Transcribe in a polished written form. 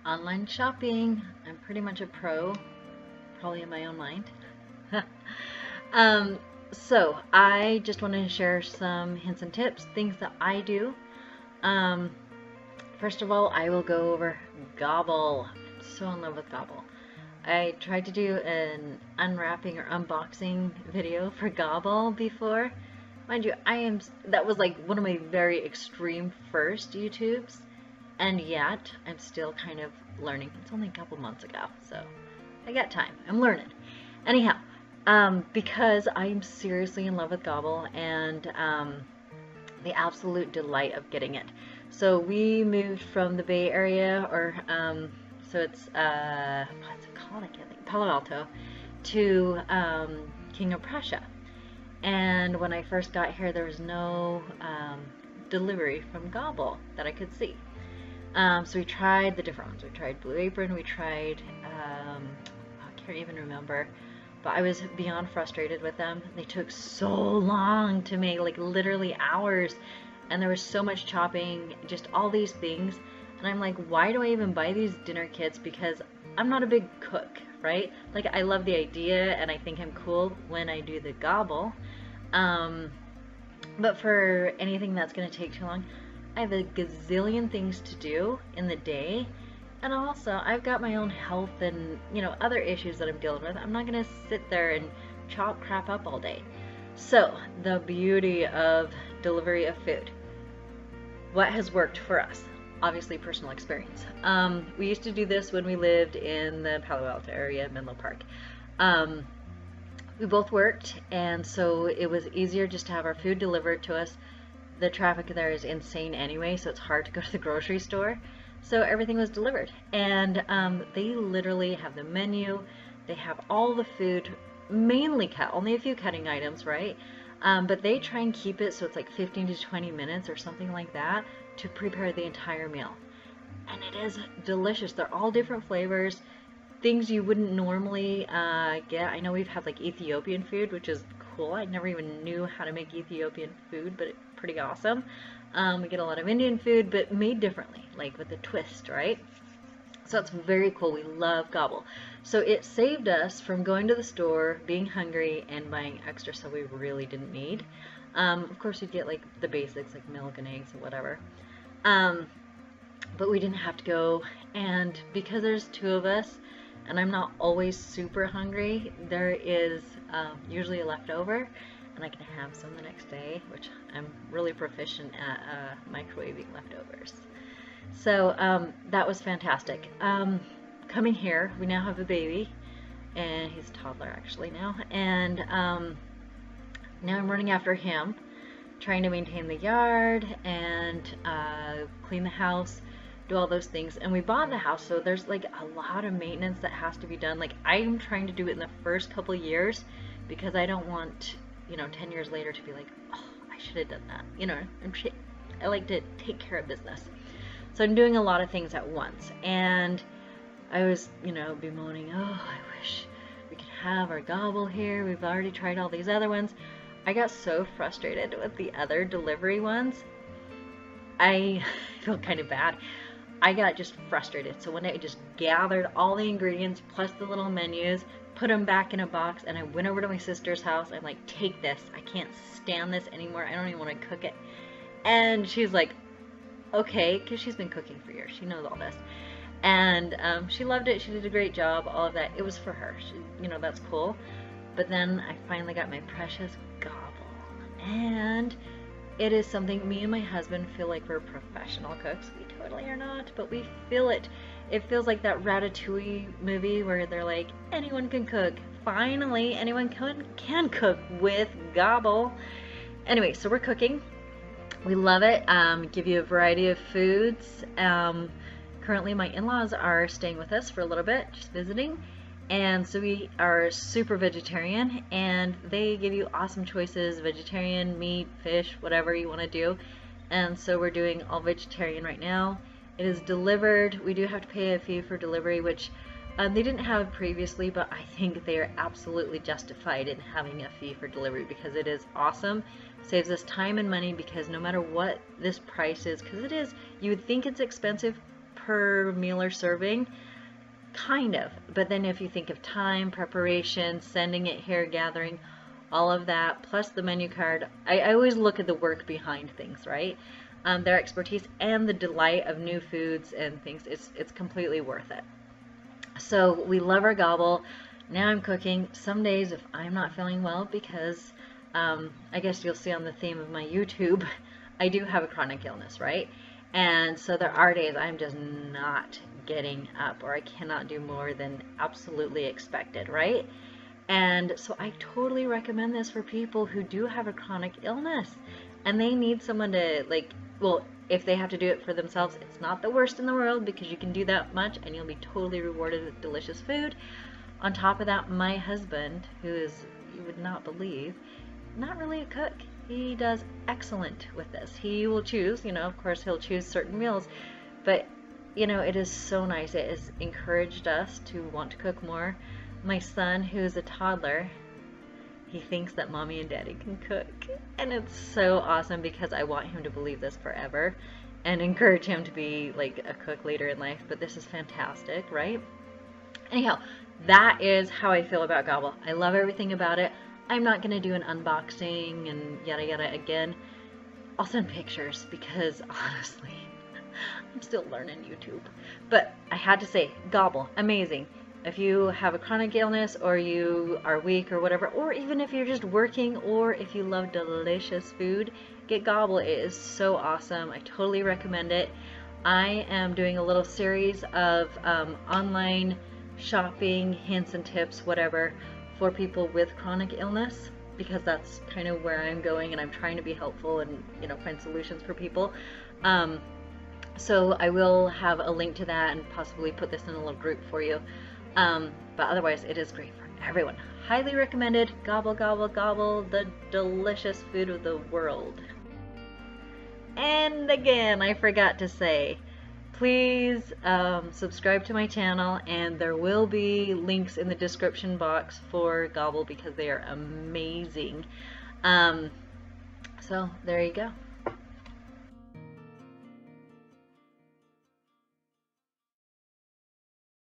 Online shopping. I'm pretty much a pro, probably in my own mind. um, so I just wanted to share some hints and tips, things that I do. Um, First of all, I will go over Gobble. I'm so in love with Gobble. I tried to do an unwrapping or unboxing video for Gobble before. Mind you, that was like one of my very extreme first YouTubes, and yet I'm still kind of learning. It's only a couple months ago, so I got time. I'm learning. Anyhow, because I'm seriously in love with Gobble and the absolute delight of getting it. So we moved from the Bay Area, or so it's what's it called? I can't think. Palo Alto to King of Prussia. And when I first got here, there was no delivery from Gobble that I could see. So we tried the different ones. We tried Blue Apron. We tried I can't even remember. But I was beyond frustrated with them. They took so long to make, like literally hours. And there was so much chopping, just all these things. And I'm like, why do I even buy these dinner kits? Because I'm not a big cook, right? Like, I love the idea and I think I'm cool when I do the Gobble. But for anything that's going to take too long, I have a gazillion things to do in the day. And also, I've got my own health and, other issues that I'm dealing with. I'm not going to sit there and chop crap up all day. So, the beauty of delivery of food. What has worked for us? Obviously, personal experience. We used to do this when we lived in the Palo Alto area, Menlo Park. We both worked, and so it was easier just to have our food delivered to us. The traffic there is insane anyway, so it's hard to go to the grocery store. So everything was delivered, and they literally have the menu. They have all the food mainly cut, only a few cutting items, right? But they try and keep it so it's like 15 to 20 minutes or something like that to prepare the entire meal. And it is delicious. They're all different flavors, things you wouldn't normally get. I know we've had like Ethiopian food, which is cool. I never even knew how to make Ethiopian food, but it's pretty awesome. We get a lot of Indian food, but made differently, like with a twist, right? So it's very cool. We love Gobble. So it saved us from going to the store, being hungry, and buying extra stuff we really didn't need. Of course, you'd get like the basics, like milk and eggs and whatever. But we didn't have to go. And because there's two of us, and I'm not always super hungry, there is usually a leftover, and I can have some the next day, which I'm really proficient at microwaving leftovers. So that was fantastic. Coming here, we now have a baby, and he's a toddler actually now, and now I'm running after him, trying to maintain the yard and clean the house, do all those things. And we bought the house, so there's like a lot of maintenance that has to be done. Like, I'm trying to do it in the first couple years because I don't want, 10 years later to be like, oh, I should have done that. I like to take care of business. So I'm doing a lot of things at once, and I was, bemoaning, oh, I wish we could have our Gobble here. We've already tried all these other ones. I got so frustrated with the other delivery ones. I feel kind of bad. I got just frustrated. So when I just gathered all the ingredients plus the little menus, put them back in a box, and I went over to my sister's house. I'm like, take this. I can't stand this anymore. I don't even want to cook it. And she's like, okay, because she's been cooking for years. She knows all this. And she loved it. She did a great job, all of that. It was for her. That's cool. But then I finally got my precious Gobble. And it is something, me and my husband feel like we're professional cooks. We totally are not, but we feel it. It feels like that Ratatouille movie where they're like, anyone can cook. Finally, anyone can cook with Gobble. Anyway, so we're cooking. We love it. Give you a variety of foods. Currently, my in-laws are staying with us for a little bit, just visiting. And so we are super vegetarian, and they give you awesome choices, vegetarian, meat, fish, whatever you want to do. And so we're doing all vegetarian right now. It is delivered. We do have to pay a fee for delivery, which they didn't have previously, but I think they are absolutely justified in having a fee for delivery because it is awesome. Saves us time and money because no matter what this price is, because it is, you would think it's expensive, per meal or serving. Kind of. But then if you think of time, preparation, sending it here, gathering, all of that, plus the menu card, I always look at the work behind things, right? Their expertise and the delight of new foods and things, it's completely worth it. So we love our Gobble. Now I'm cooking. Some days if I'm not feeling well, because I guess you'll see on the theme of my YouTube, I do have a chronic illness, right? And so there are days I'm just not getting up, or I cannot do more than absolutely expected, right? And so I totally recommend this for people who do have a chronic illness and they need someone to, like, well, if they have to do it for themselves, it's not the worst in the world, because you can do that much and you'll be totally rewarded with delicious food. On top of that, my husband, who is, you would not believe, not really a cook. He does excellent with this. He will choose, of course he'll choose certain meals, but it is so nice. It has encouraged us to want to cook more. My son, who's a toddler, he thinks that mommy and daddy can cook, and it's so awesome because I want him to believe this forever and encourage him to be like a cook later in life. But this is fantastic, right? Anyhow, that is how I feel about Gobble. I love everything about it. I'm not going to do an unboxing and yada yada again. I'll send pictures because honestly, I'm still learning YouTube. But I had to say, Gobble, amazing. If you have a chronic illness, or you are weak or whatever, or even if you're just working, or if you love delicious food, get Gobble. It is so awesome. I totally recommend it. I am doing a little series of online shopping hints and tips, whatever, for people with chronic illness, because that's kind of where I'm going, and I'm trying to be helpful and find solutions for people. So I will have a link to that and possibly put this in a little group for you. But otherwise, it is great for everyone. Highly recommended. Gobble, gobble, gobble, the delicious food of the world. And again, I forgot to say, please subscribe to my channel, and there will be links in the description box for Gobble because they are amazing. So there you go.